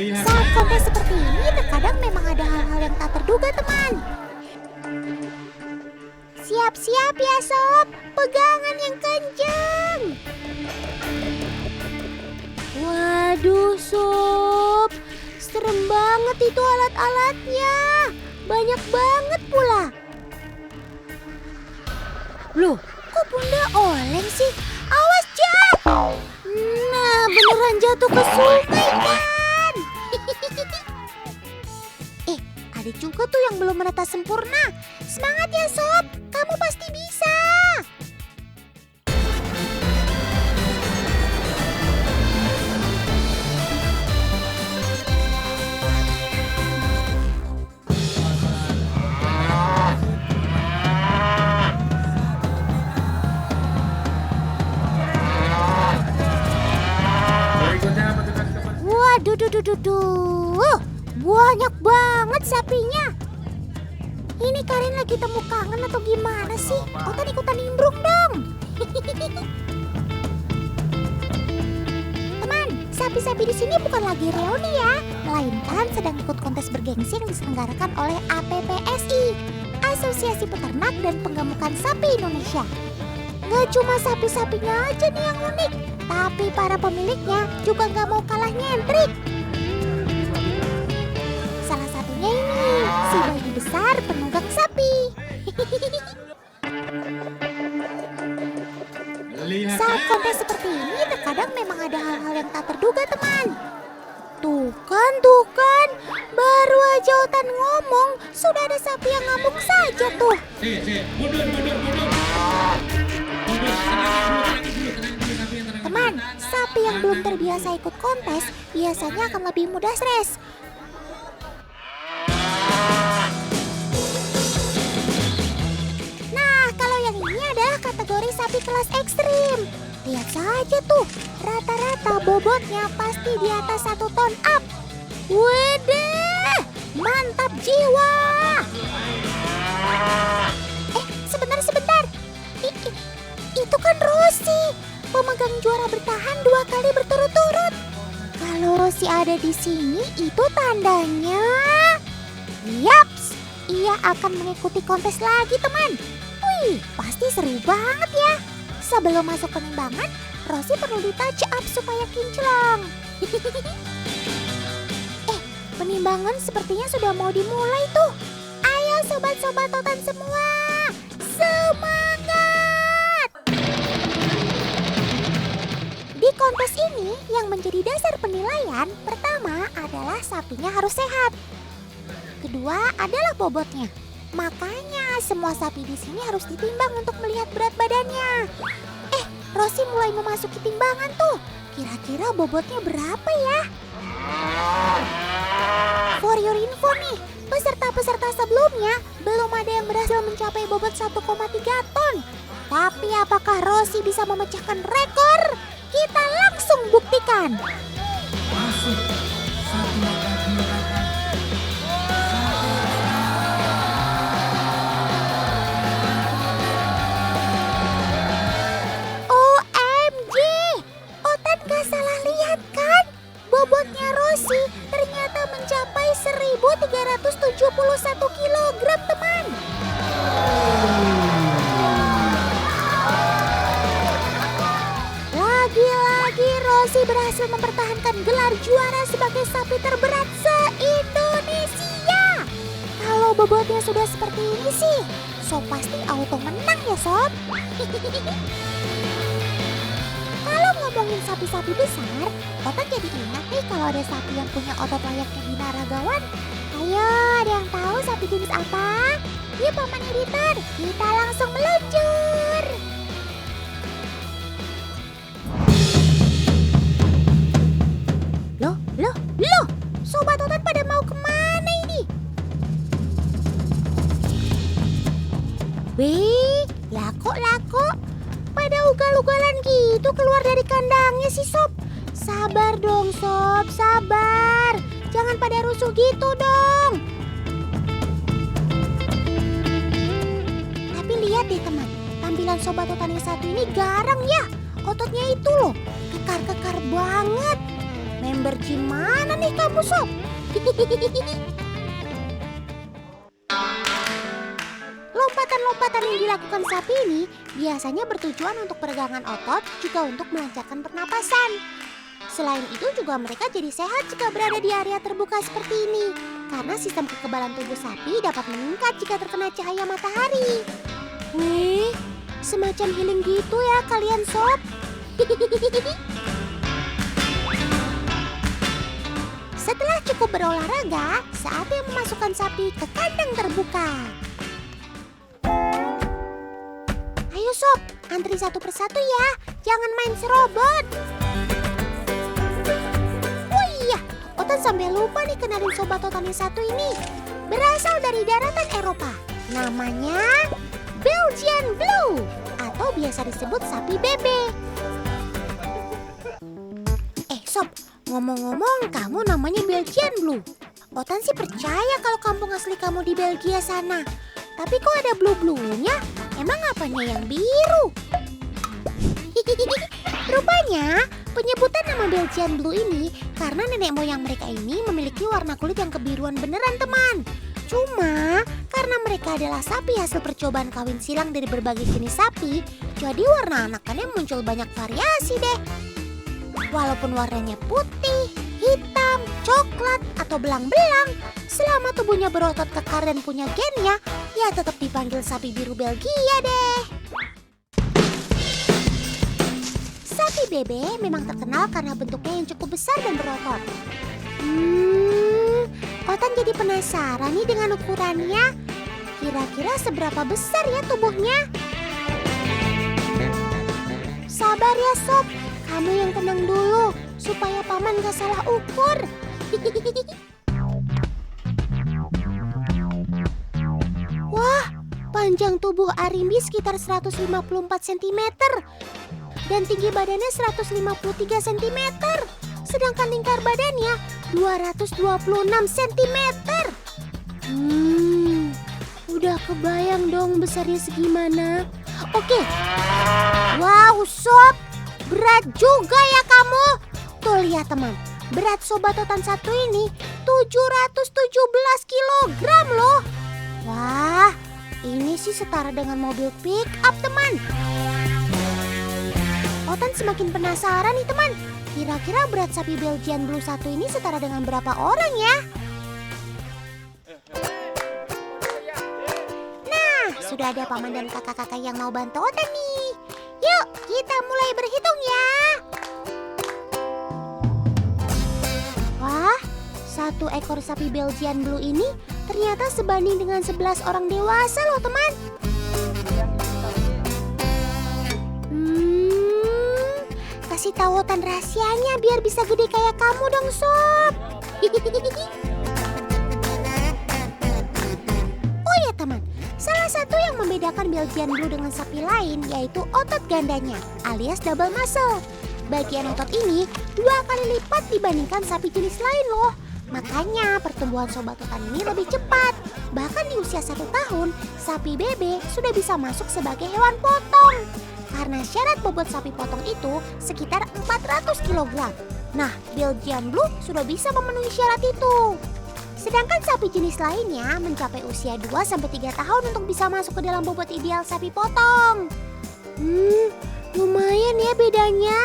Saat kontes seperti ini, terkadang memang ada hal-hal yang tak terduga, teman. Siap-siap ya, Sob. Pegangan yang kencang. Waduh, Sob. Serem banget itu alat-alatnya. Banyak banget pula. Loh, kok Bunda oleng sih? Awas, jatuh. Nah, beneran jatuh ke sungai kan? Ada juga tuh yang belum menata sempurna. Semangat ya, Sob. Kamu pasti bisa. Waduh, banyak banget sapinya. Ini kalian lagi temu kangen atau gimana sih? Otan ikutan nimbrung dong. Teman, sapi-sapi di sini bukan lagi reuni ya, melainkan sedang ikut kontes bergengsi yang diselenggarakan oleh APPSI, Asosiasi Peternak dan Penggemukan Sapi Indonesia. Gak cuma sapi-sapinya aja nih yang unik, tapi para pemiliknya juga gak mau kalah nyentrik. Salah satunya ini, si bayi besar penunggang sapi. Saat kontes seperti ini, terkadang memang ada hal-hal yang tak terduga, teman. Tuh kan, baru aja Otan ngomong, sudah ada sapi yang ngamuk saja tuh. Mundur. Teman, sapi yang belum terbiasa ikut kontes biasanya akan lebih mudah stres. Nah, kalau yang ini adalah kategori sapi kelas ekstrim. Lihat saja tuh, rata-rata bobotnya pasti di atas 1 ton up. Wede, mantap jiwa. Sebentar. Itu kan Rosi, pemegang juara bertahan 2 kali berturut-turut. Kalau Rosi ada di sini, itu tandanya, yaps, ia akan mengikuti kontes lagi, teman. Wih, pasti seru banget ya. Sebelum masuk penimbangan, Rosi perlu di-touch up supaya kinclong. Penimbangan sepertinya sudah mau dimulai tuh. Ayo sobat-sobat Otan semua, semangat! Di kontes ini yang menjadi dasar penilaian pertama adalah sapinya harus sehat. Kedua adalah bobotnya. Makanya semua sapi di sini harus ditimbang untuk melihat berat badannya. Rosi mulai memasuki timbangan tuh. Kira-kira bobotnya berapa ya? For your info nih, peserta-peserta sebelumnya belum ada yang berhasil mencapai bobot 1,3 ton. Tapi apakah Rosi bisa memecahkan rekor? Kita langsung buktikan. OMG, Otan gak salah lihat kan? Bobotnya Rosi ternyata mencapai 1.371 kilogram, teman. Lagi-lagi Rosi berhasil mempertahankan gelar juara sebagai sapi terberat se-Indonesia. Kalau bobotnya sudah seperti ini sih, Sob pasti auto menang ya, Sob. Kalau ngomongin sapi-sapi besar, Otan jadi ingat nih kalau ada sapi yang punya otot layaknya binaragawan. Ayo, ada yang tahu sapi jenis apa? Yuk Paman Editor, kita langsung meluncur. Loh, Sobat Otan pada mau kemana ini? Wih, lako. Pada ugal-ugalan gitu keluar dari kandangnya si Sob. Sabar dong Sob, sabar. Jangan pada rusuh gitu dong. Tapi lihat deh teman, tampilan Sobat Otan yang satu ini garang ya. Ototnya itu loh, kekar-kekar banget. member gimana nih kamu, Sob? Lompatan-lompatan yang dilakukan sapi ini biasanya bertujuan untuk peregangan otot, juga untuk melancarkan pernapasan. Selain itu juga mereka jadi sehat jika berada di area terbuka seperti ini, karena sistem kekebalan tubuh sapi dapat meningkat jika terkena cahaya matahari. Wih, semacam healing gitu ya kalian, Sob. Setelah cukup berolahraga, saatnya memasukkan sapi ke kandang terbuka. Ayo Sob, antri satu persatu ya, jangan main serobot. Oh iya, Otan sampai lupa nih kenalin sobat Otan yang satu ini. Berasal dari daratan Eropa, namanya Belgian Blue atau biasa disebut sapi bebe. Sob, ngomong-ngomong kamu namanya Belgian Blue. Otan sih percaya kalau kampung asli kamu di Belgia sana. Tapi kok ada blue-bluenya? Emang apanya yang biru? Rupanya penyebutan nama Belgian Blue ini karena nenek moyang mereka ini memiliki warna kulit yang kebiruan beneran teman. Cuma karena mereka adalah sapi hasil percobaan kawin silang dari berbagai jenis sapi, jadi warna anakannya muncul banyak variasi deh. Walaupun warnanya putih, hitam, coklat, atau belang-belang, selama tubuhnya berotot kekar dan punya gennya, ya tetap dipanggil sapi biru Belgia deh. Sapi bebe memang terkenal karena bentuknya yang cukup besar dan berotot. Otan jadi penasaran nih dengan ukurannya. Kira-kira seberapa besar ya tubuhnya? Sabar ya Sob, kamu yang tenang dulu supaya paman gak salah ukur. Wah, panjang tubuh Arimbi sekitar 154 cm dan tinggi badannya 153 cm. Sedangkan lingkar badannya 226 cm. Udah kebayang dong besarnya segimana. Oke. Wow, Sob, berat juga ya kamu. Tuh lihat teman, berat sobat Otan satu ini 717 kilogram loh. Wah, ini sih setara dengan mobil pick up teman. Otan semakin penasaran nih teman. Kira-kira berat sapi Belgian Blue satu ini setara dengan berapa orang ya? Nah, sudah ada paman dan kakak-kakak yang mau bantu Otan nih. Yuk, kita mulai berhitung ya. Wah, satu ekor sapi Belgian Blue ini ternyata sebanding dengan 11 orang dewasa loh teman. Kasih tahu Otan rahasianya biar bisa gede kayak kamu dong Sob. Oh ya teman, salah satu yang membedakan Belgian Blue dengan sapi lain yaitu otot gandanya alias double muscle. Bagian otot ini 2 kali lipat dibandingkan sapi jenis lain loh. Makanya pertumbuhan sobat Otan ini lebih cepat. Bahkan di usia 1 tahun, sapi bebe sudah bisa masuk sebagai hewan potong. Karena syarat bobot sapi potong itu sekitar 400 kg. Nah, Belgian Blue sudah bisa memenuhi syarat itu. Sedangkan sapi jenis lainnya mencapai usia 2-3 tahun untuk bisa masuk ke dalam bobot ideal sapi potong. Lumayan ya bedanya.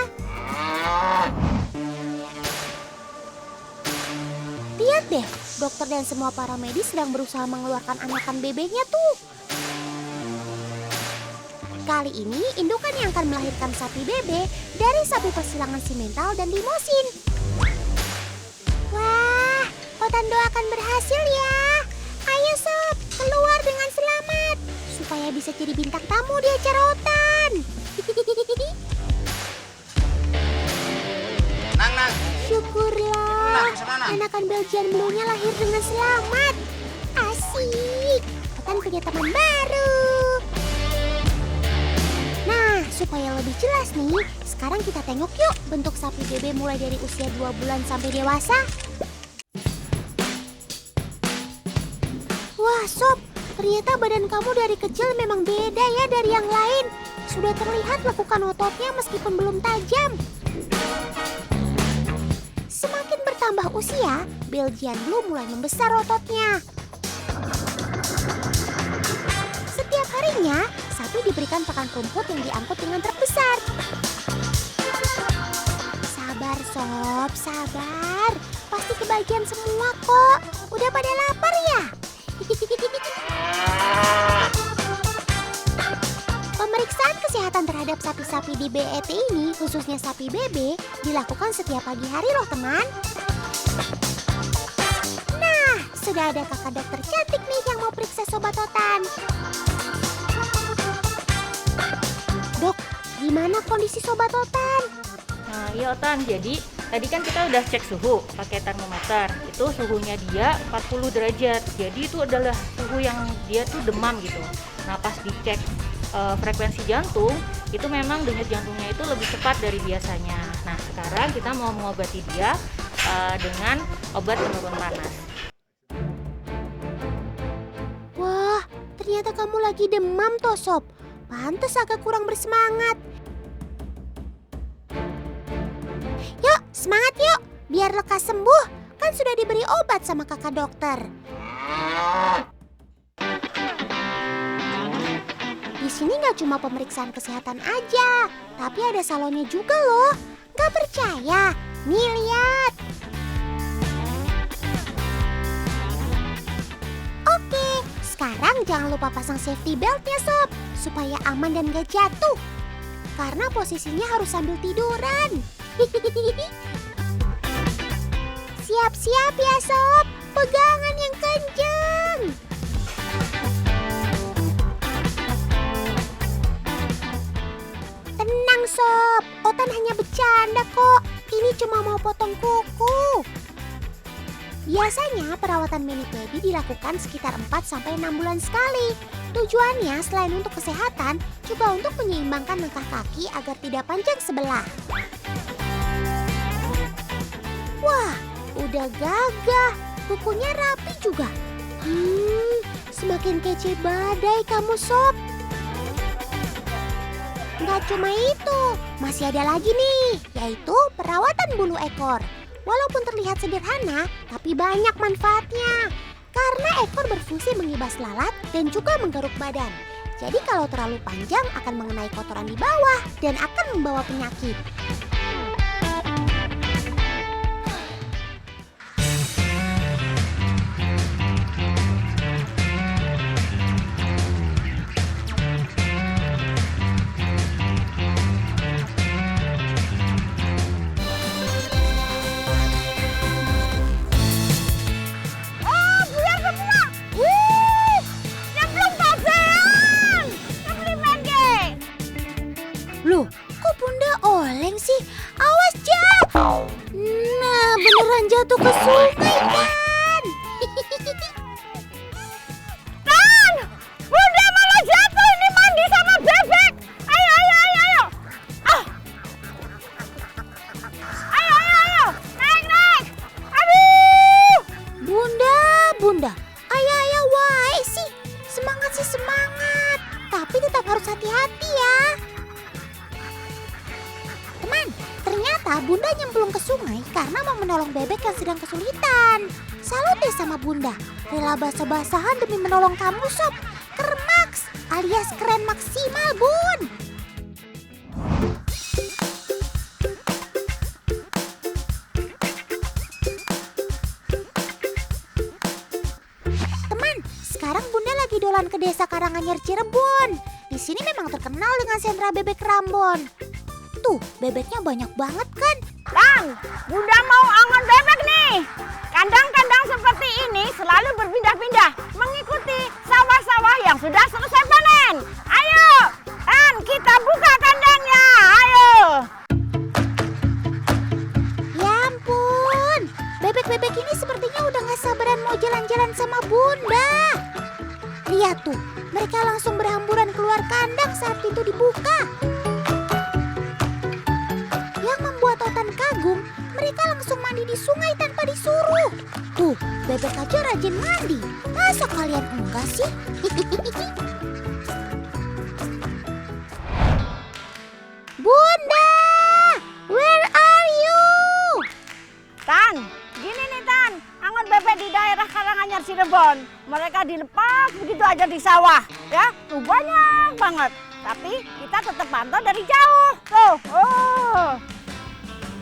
Lihat deh, dokter dan semua para medis sedang berusaha mengeluarkan anakan bebeknya tuh. Kali ini indukan yang akan melahirkan sapi bebe dari sapi persilangan simental dan limosin. Wah, Otan doakan berhasil ya. Ayo Sob, keluar dengan selamat supaya bisa jadi bintang tamu di acara Otan. Nang. Syukurlah, anakan Belgian Blue-nya lahir dengan selamat. Asik, Otan punya teman baru. Nah, supaya lebih jelas nih, sekarang kita tengok yuk bentuk sapi bebe mulai dari usia 2 bulan sampai dewasa. Wah Sob, ternyata badan kamu dari kecil memang beda ya dari yang lain. Sudah terlihat lekukan ototnya meskipun belum tajam. Semakin usia, Belgian Blue mulai membesar ototnya. Setiap harinya, sapi diberikan pakan rumput yang diangkut dengan truk besar. Sabar sob, sabar. Pasti kebagian semua kok. Udah pada lapar ya? Pemeriksaan kesehatan terhadap sapi-sapi di BET ini, khususnya sapi BB, dilakukan setiap pagi hari loh teman. Nah, sudah ada kakak dokter cantik nih yang mau periksa Sobat Otan. Dok, gimana kondisi Sobat Otan? Nah, iya Otan, jadi tadi kan kita udah cek suhu pakai termometer. Itu suhunya dia 40 derajat. Jadi itu adalah suhu yang dia tuh demam gitu. Nah, pas dicek frekuensi jantung, itu memang denyut jantungnya itu lebih cepat dari biasanya. Nah, sekarang kita mau mengobati dia dengan obat penurun panas. Wah, ternyata kamu lagi demam toh Sob. Pantes agak kurang bersemangat. Yuk, semangat yuk. Biar lekas sembuh. Kan sudah diberi obat sama kakak dokter. Di sini nggak cuma pemeriksaan kesehatan aja, tapi ada salonnya juga loh. Nggak percaya? Nih lihat. Oke, sekarang jangan lupa pasang safety beltnya Sob, supaya aman dan gak jatuh. Karena posisinya harus sambil tiduran. Siap-siap ya Sob, pegangan yang kenceng. Tenang Sob, Otan hanya bercanda kok. Ini cuma mau potong kuku. Biasanya perawatan mini baby dilakukan sekitar 4-6 bulan sekali. Tujuannya selain untuk kesehatan, juga untuk menyeimbangkan langkah kaki agar tidak panjang sebelah. Wah, udah gagah. Kukunya rapi juga. Semakin kece badai kamu Sob. Nggak cuma itu, masih ada lagi nih, yaitu perawatan bulu ekor. Walaupun terlihat sederhana, tapi banyak manfaatnya. Karena ekor berfungsi mengibas lalat dan juga menggaruk badan. Jadi kalau terlalu panjang akan mengenai kotoran di bawah dan akan membawa penyakit. Loh, kok Bunda oleng sih? Awas, jatuh! Nah, beneran jatuh ke sungai kan? Tan! Bunda malah jatuh ini mandi sama bebek! Ayo, ayo, ayo, ayo! Ah! Ayo, ayo, ayo! Naik, naik! Aduh! Bunda, ayah wae sih. Semangat sih semangat. Tapi tetap harus hati-hati ya. Teman, ternyata Bunda nyemplung ke sungai karena mau menolong bebek yang sedang kesulitan. Salut deh sama Bunda, rela basah-basahan demi menolong kamu Sob. Kermaks alias keren maksimal Bun. Teman, sekarang Bunda lagi dolan ke desa Karanganyar Cirebon. Di sini memang terkenal dengan sentra bebek Rambon. Tuh, bebeknya banyak banget kan? Tan! Bunda mau angon bebek nih! Kandang-kandang seperti ini selalu berpindah-pindah mengikuti sawah-sawah yang sudah selesai panen. Ayo! Tan, kita buka kandangnya! Ayo! Ya ampun, bebek-bebek ini sepertinya udah gak sabaran mau jalan-jalan sama Bunda. Lihat tuh, mereka langsung berhamburan keluar kandang saat pintu dibuka. Yang membuat Otan kagum, mereka langsung mandi di sungai tanpa disuruh. Tuh, bebek aja rajin mandi. Masa kalian enggak sih? Bunda, where are you? Tan, gini Cirebon. Mereka dilepas begitu aja di sawah, ya. Tuh banyak banget. Tapi kita tetap pantau dari jauh. Tuh,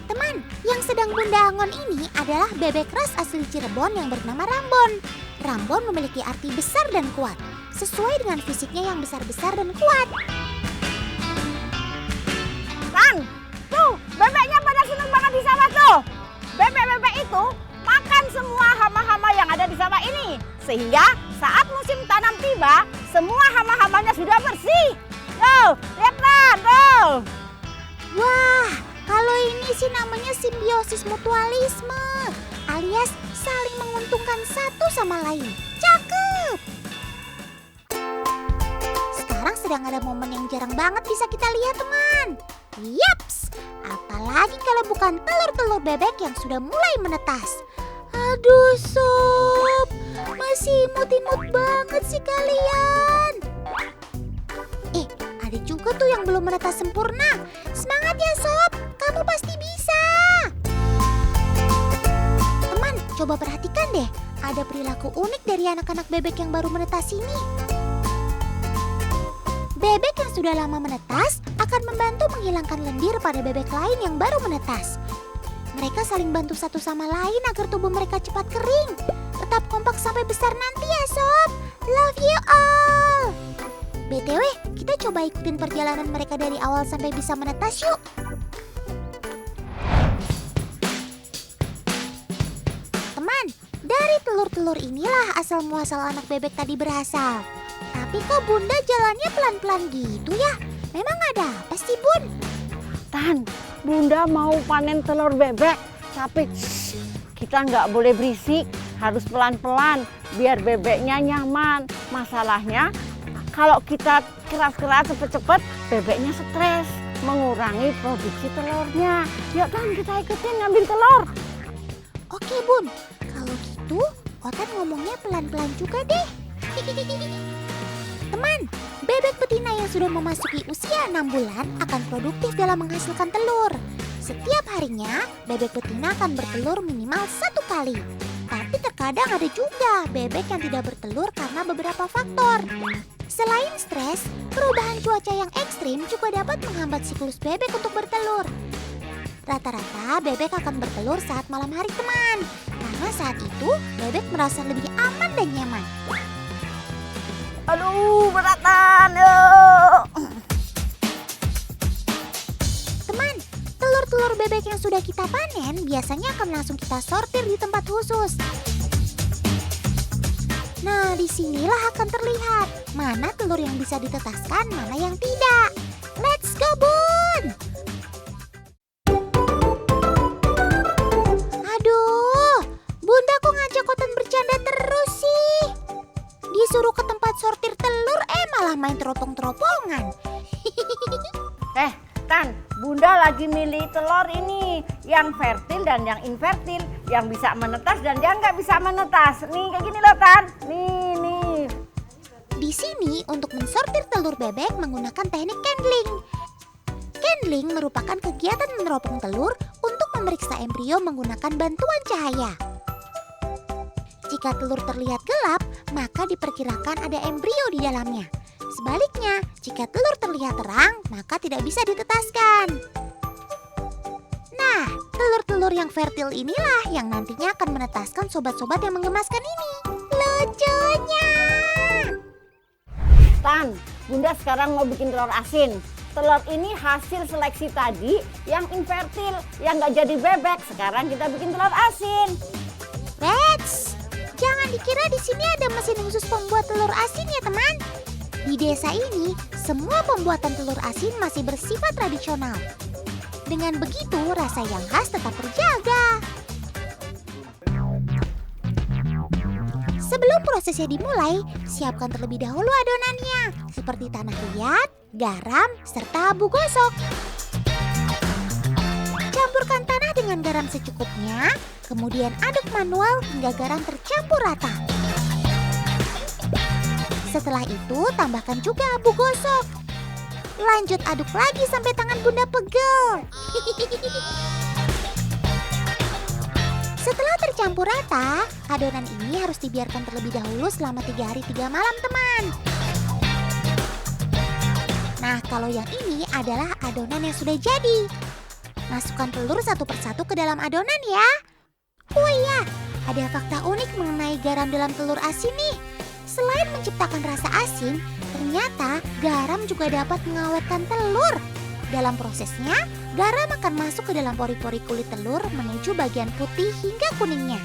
Teman, yang sedang Bunda Angon ini adalah bebek ras asli Cirebon yang bernama Rambon. Rambon memiliki arti besar dan kuat, sesuai dengan fisiknya yang besar-besar dan kuat. Tan, tuh bebeknya pada seneng banget di sawah tuh. Bebek-bebek itu makan semua hama-hama yang ada di sawah ini. Sehingga saat musim tanam tiba, semua hama-hamanya sudah bersih. Tuh, lihat Tan, tuh. Wah, kalau ini sih namanya simbiosis mutualisme, alias saling menguntungkan satu sama lain. Cakep! Sekarang sedang ada momen yang jarang banget bisa kita lihat, teman. Yaps, apalagi kalau bukan telur-telur bebek yang sudah mulai menetas. Aduh sob, masih imut-imut banget sih kalian. Ada juga tuh yang belum menetas sempurna. Semangat ya sob, kamu pasti bisa. Teman, coba perhatikan deh, ada perilaku unik dari anak-anak bebek yang baru menetas ini. Bebek yang sudah lama menetas akan membantu menghilangkan lendir pada bebek lain yang baru menetas. Mereka saling bantu satu sama lain agar tubuh mereka cepat kering. Tetap kompak sampai besar nanti ya sob. Love you all. BTW, kita coba ikutin perjalanan mereka dari awal sampai bisa menetas yuk. Teman, dari telur-telur inilah asal muasal anak bebek tadi berasal. Tapi kok Bunda jalannya pelan-pelan gitu ya? Memang ada apa sih Bun? Tan, Bunda mau panen telur bebek. Tapi kita nggak boleh berisik, harus pelan-pelan biar bebeknya nyaman. Masalahnya kalau kita keras-keras cepet-cepet, bebeknya stres, mengurangi produksi telurnya. Yuk Tan, kita ikutin ngambil telur. Oke Bun, kalau gitu Otan ngomongnya pelan-pelan juga deh. Teman, bebek betina yang sudah memasuki usia 6 bulan akan produktif dalam menghasilkan telur. Setiap harinya, bebek betina akan bertelur minimal 1 kali. Tapi terkadang ada juga bebek yang tidak bertelur karena beberapa faktor. Selain stres, perubahan cuaca yang ekstrim juga dapat menghambat siklus bebek untuk bertelur. Rata-rata bebek akan bertelur saat malam hari teman, karena saat itu bebek merasa lebih aman dan nyaman. Aduh, beratan. Yuk. Teman, telur-telur bebek yang sudah kita panen biasanya akan langsung kita sortir di tempat khusus. Nah, disinilah akan terlihat mana telur yang bisa ditetaskan, mana yang tidak. Let's go, Bun! Aduh, Bunda kok ngajak Otan bercanda terus sih? Disuruh ke tempat sortir telur, malah main teropong-teropongan. Tan, Bunda lagi milih telur ini, yang fertil dan yang infertil, yang bisa menetas dan yang nggak bisa menetas. Nih kayak gini loh Tan, nih. Di sini untuk mensortir telur bebek menggunakan teknik candling. Candling merupakan kegiatan meneropong telur untuk memeriksa embrio menggunakan bantuan cahaya. Jika telur terlihat gelap, maka diperkirakan ada embrio di dalamnya. Sebaliknya, jika telur terlihat terang, maka tidak bisa ditetaskan. Nah, telur-telur yang fertil inilah yang nantinya akan menetaskan sobat-sobat yang menggemaskan ini. Lucunya! Tan, Bunda sekarang mau bikin telur asin. Telur ini hasil seleksi tadi yang infertil, yang nggak jadi bebek. Sekarang kita bikin telur asin. Reds, jangan dikira di sini ada mesin khusus pembuat telur asin ya teman. Di desa ini, semua pembuatan telur asin masih bersifat tradisional. Dengan begitu, rasa yang khas tetap terjaga. Sebelum prosesnya dimulai, siapkan terlebih dahulu adonannya, seperti tanah liat, garam, serta bubuk gosok. Campurkan tanah dengan garam secukupnya, kemudian aduk manual hingga garam tercampur rata. Setelah itu, tambahkan juga bubuk gosok. Lanjut aduk lagi sampai tangan Bunda pegel. Setelah tercampur tercampur rata, adonan ini harus dibiarkan terlebih dahulu selama 3 hari 3 malam, teman. Nah, kalau yang ini adalah adonan yang sudah jadi. Masukkan telur satu persatu ke dalam adonan ya. Oh iya, ada fakta unik mengenai garam dalam telur asin nih. Selain menciptakan rasa asin, ternyata garam juga dapat mengawetkan telur. Dalam prosesnya, garam akan masuk ke dalam pori-pori kulit telur menuju bagian putih hingga kuningnya.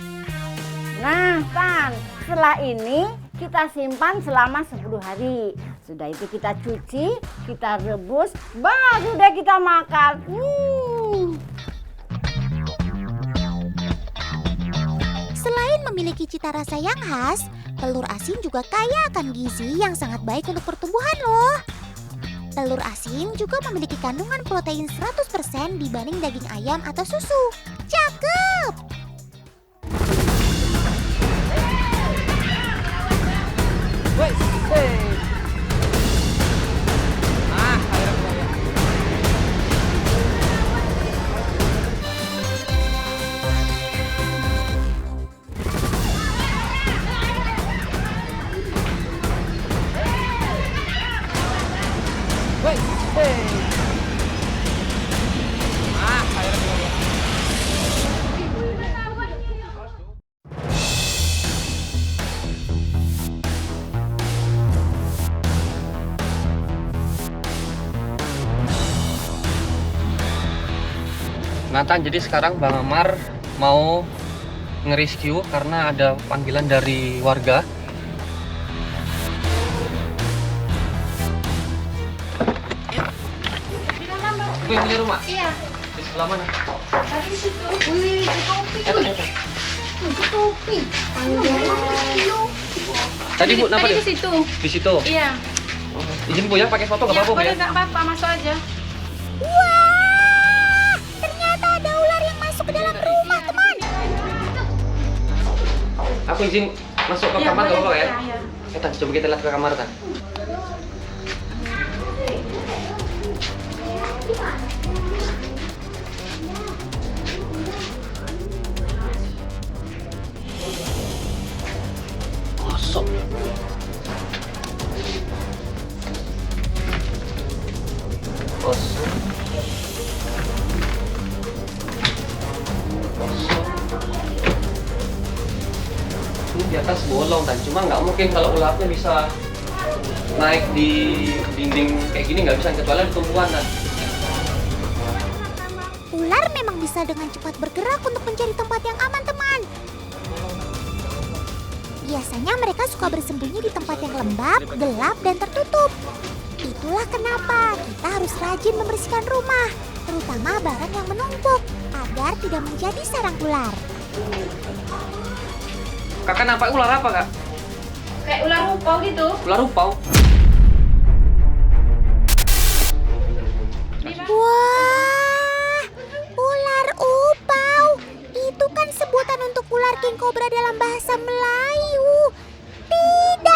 Nah, Tan, setelah ini kita simpan selama 10 hari. Sudah itu kita cuci, kita rebus, baru deh kita makan. Selain memiliki cita rasa yang khas, telur asin juga kaya akan gizi yang sangat baik untuk pertumbuhan loh. Telur asin juga memiliki kandungan protein 100% dibanding daging ayam atau susu. Cakep! Nathan, jadi sekarang Bang Amar mau nge-rescue karena ada panggilan dari warga. Gue yang punya rumah? Iya. Di sebelah mana? Tadi di situ. Wih, itu topi. Itu topi. Tadi Bu, kenapa Tadi dia? di situ. Di situ? Iya. Izin Bu ya, pakai foto Ya, nggak apa-apa Bu boleh ya? nggak apa-apa, masuk aja. Wah, ternyata ada ular yang masuk ke dalam rumah, teman. Aku izin masuk ke Iya, kamar nggak boleh. apa-apa ya? Iya. Tan, coba kita lihat ke kamar Tan. Kosong. Kosong. Ini di atas bolong dan cuma nggak mungkin kalau ularnya bisa naik di dinding kayak gini, nggak bisa, kecuali di tumbuhan kan. Ular memang bisa dengan cepat bergerak untuk mencari tempat yang aman, teman. Biasanya mereka suka bersembunyi di tempat yang lembab, gelap, dan tertutup. Itulah kenapa kita harus rajin membersihkan rumah, terutama barang yang menumpuk, agar tidak menjadi sarang ular. Kakak nampak ular apa kak? Kayak ular rupau gitu. Ular rupau. Wah, ular upau. Itu kan sebutan untuk ular king cobra dalam bahasa Melayu. Tidak.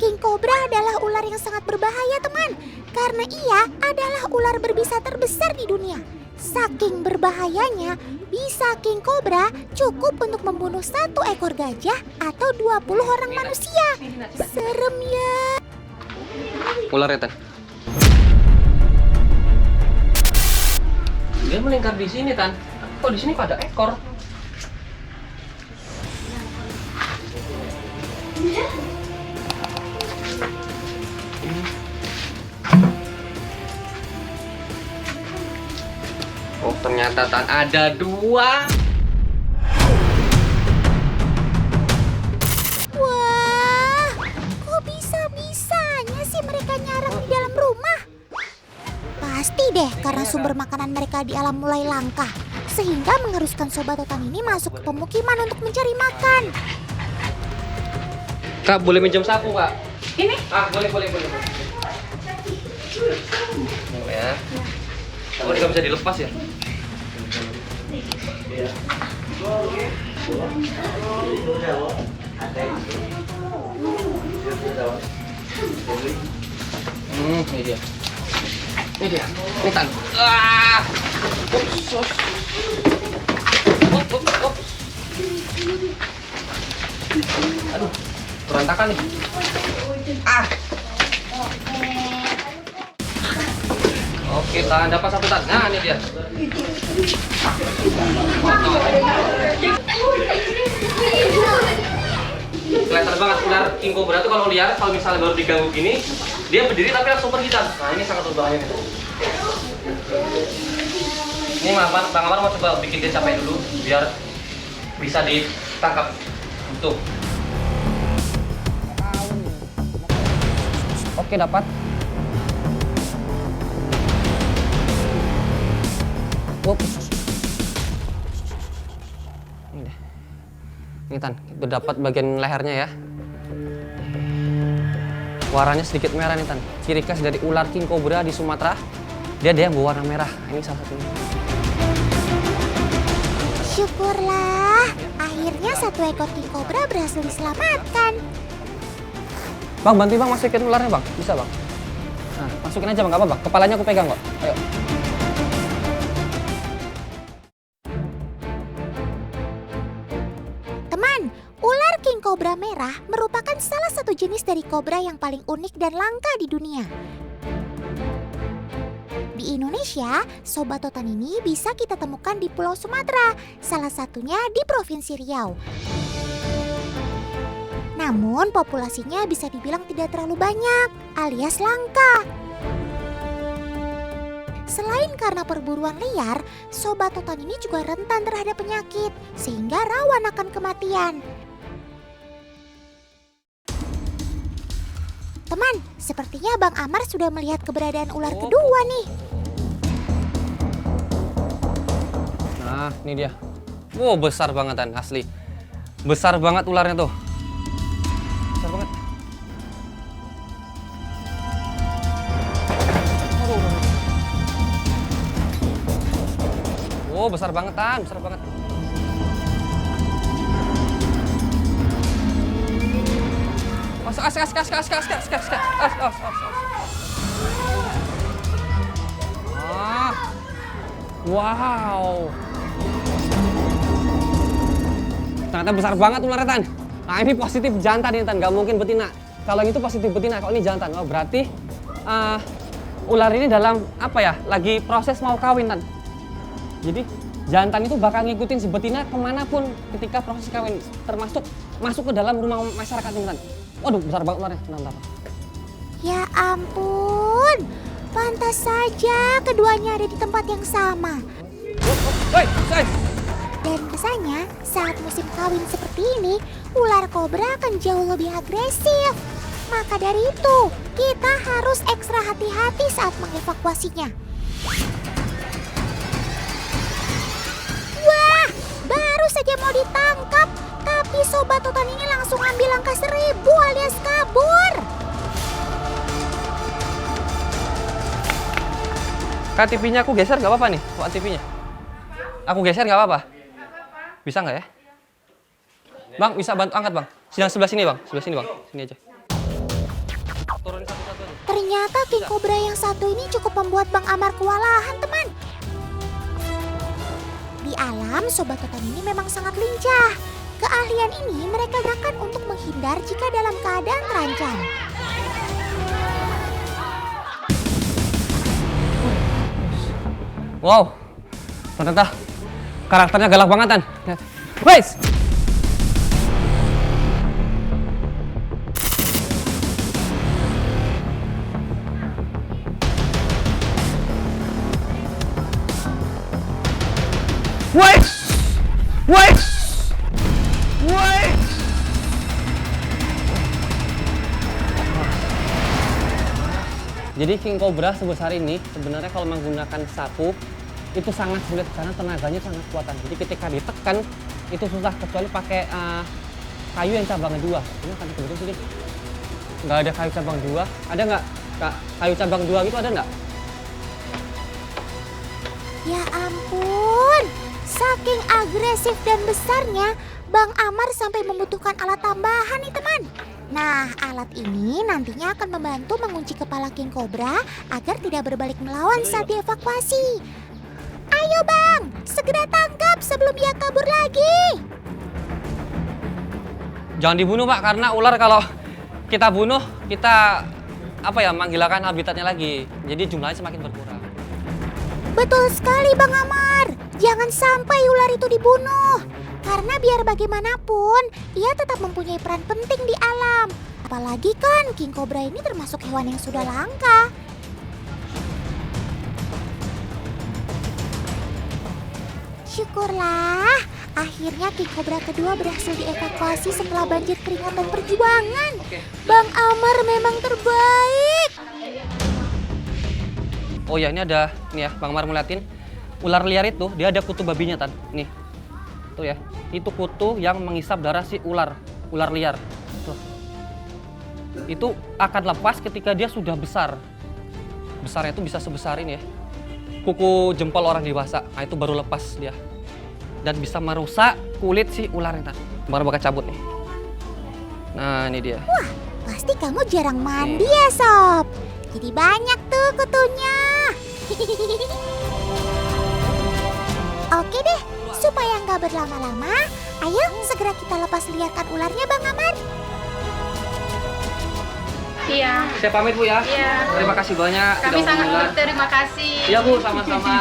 King cobra adalah ular yang sangat berbahaya, teman. Karena ia adalah ular berbisa terbesar di dunia. Saking berbahayanya, bisa king cobra cukup untuk membunuh 1 ekor gajah atau 20 orang manusia. Serem ya. Ular ya Tan. Dia melingkar di sini Tan. Kok di sini pada ekor? Oh ternyata Tan ada 2. Wah, kok bisa-bisanya sih mereka nyarang di dalam rumah? Pasti deh karena sumber makanan mereka di alam mulai langka, sehingga mengharuskan sobat hutan ini masuk ke pemukiman untuk mencari makan. Kak boleh minjem sapu kak? Ini? Ah boleh. Boleh ya. Oh ini nggak bisa dilepas ya? Ini dia. Ini Tan. Ah! Aduh, berantakan nih. Oke, tahan, dapat satu tan. Nah, ini dia. Kelihatan banget ular king cobra tuh kalau liar, kalau misalnya baru diganggu gini, dia berdiri tapi langsung pergi tan. Nah, ini sangat berbahaya nih. Ini Bang Amar mau coba bikin dia capek dulu biar bisa ditangkap. Tuh. Oke, dapat. Ini deh. Ini Tan, itu dapat bagian lehernya ya. Warnanya sedikit merah nih Tan. Ciri khas dari ular king cobra di Sumatera, dia yang berwarna merah. Ini salah satunya. Syukurlah, akhirnya satu ekor king cobra berhasil diselamatkan. Bang, bantu Bang masukin ularnya Bang, bisa Bang? Nah, masukin aja Bang, gak apa-apa. Kepalanya aku pegang kok. Ayo. Teman, ular king cobra merah merupakan salah satu jenis dari kobra yang paling unik dan langka di dunia. Di Indonesia, Sobat Totan ini bisa kita temukan di Pulau Sumatera, salah satunya di Provinsi Riau. Namun populasinya bisa dibilang tidak terlalu banyak, alias langka. Selain karena perburuan liar, Sobat Totan ini juga rentan terhadap penyakit, sehingga rawan akan kematian. Teman, sepertinya Bang Amar sudah melihat keberadaan ular kedua nih. Nah, ini dia. Wow, besar bangetan, asli. Besar banget ularnya tuh. Besar banget. Wow, besar bangetan, besar banget. Wow. Ternyata besar banget ularnya Tan. Nah, ini positif jantan ini Tan, nggak mungkin betina. Kalau yang itu positif betina, kalau ini jantan. Oh, berarti ular ini dalam apa ya? Lagi proses mau kawin Tan. Jadi jantan itu bakal ngikutin si betina kemanapun ketika proses kawin, termasuk masuk ke dalam rumah masyarakat ini Tan. Waduh, besar banget ularnya. Bentar. Ya ampun, pantas saja keduanya ada di tempat yang sama. Dan biasanya saat musim kawin seperti ini, ular kobra akan jauh lebih agresif. Maka dari itu, kita harus ekstra hati-hati saat mengevakuasinya. Wah, baru saja mau ditangkap, tapi Sobat Totan ini langsung ambil angka 1000 alias kabur. Kak, TV-nya aku geser nggak apa-apa nih? Kok TV-nya? Aku geser nggak apa-apa? Bisa nggak ya? Bang, bisa bantu angkat Bang. Sedang sebelah sini Bang, sebelah sini Bang. Sini aja. Turunin satu-satu aja. Ternyata king cobra yang satu ini cukup membuat Bang Amar kewalahan, teman. Di alam, Sobat Totan ini memang sangat lincah. Keahlian ini mereka gunakan untuk menghindar jika dalam keadaan terancam. Wow, ternyata karakternya galak banget Tan. Wes! Wait! Wait! Wait! Jadi king cobra sebesar ini sebenarnya kalau menggunakan sapu itu sangat sulit karena tenaganya sangat kuatan. Jadi ketika ditekan itu susah kecuali pakai kayu yang cabangnya 2. Ini kan kebetulan sini nggak ada kayu cabang 2. Ada nggak Kak? Kayu cabang 2 gitu ada nggak? Ya ampun, saking agresif dan besarnya, Bang Amar sampai membutuhkan alat tambahan nih teman. Nah, alat ini nantinya akan membantu mengunci kepala king cobra agar tidak berbalik melawan saat dievakuasi. Ayo Ayo Bang, segera tangkap sebelum dia kabur lagi. Jangan dibunuh Pak, karena ular kalau kita bunuh, kita menghilangkan habitatnya lagi. Jadi jumlahnya semakin berkurang. Betul sekali Bang Amar. Jangan sampai ular itu dibunuh. Karena biar bagaimanapun, ia tetap mempunyai peran penting di alam. Apalagi kan king cobra ini termasuk hewan yang sudah langka. Syukurlah, akhirnya king cobra kedua berhasil dievakuasi setelah banjir keringat dan perjuangan. Bang Amar memang terbaik. Oh ya, ini ada, nih ya, Bang Mar mau liatin. Ular liar itu, dia ada kutu babinya, Tan. Nih, tuh ya. Itu kutu yang mengisap darah si ular liar. Tuh. Itu akan lepas ketika dia sudah besar. Besarnya itu bisa sebesar ini ya. Kuku jempol orang dewasa. Nah, itu baru lepas dia. Dan bisa merusak kulit si ularnya, Tan. Baru bakal cabut nih. Nah, ini dia. Wah, pasti kamu jarang mandi ya, Sob. Jadi banyak tuh kutunya. Oke deh, supaya nggak berlama-lama, ayo segera kita lepas liarkan ularnya, Bang Amar. Iya. Saya pamit Bu ya. Iya. Terima kasih banyak. Kami sudah sangat mendengar. berterima kasih. Iya Bu, sama-sama.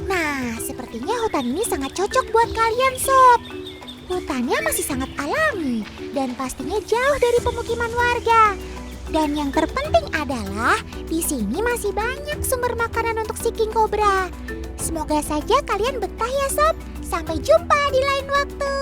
Nah, sepertinya hutan ini sangat cocok buat kalian, Sob. Hutannya masih sangat alami dan pastinya jauh dari pemukiman warga. Dan yang terpenting adalah di sini masih banyak sumber makanan untuk si king cobra. Semoga saja kalian betah ya, Sob. Sampai jumpa di lain waktu.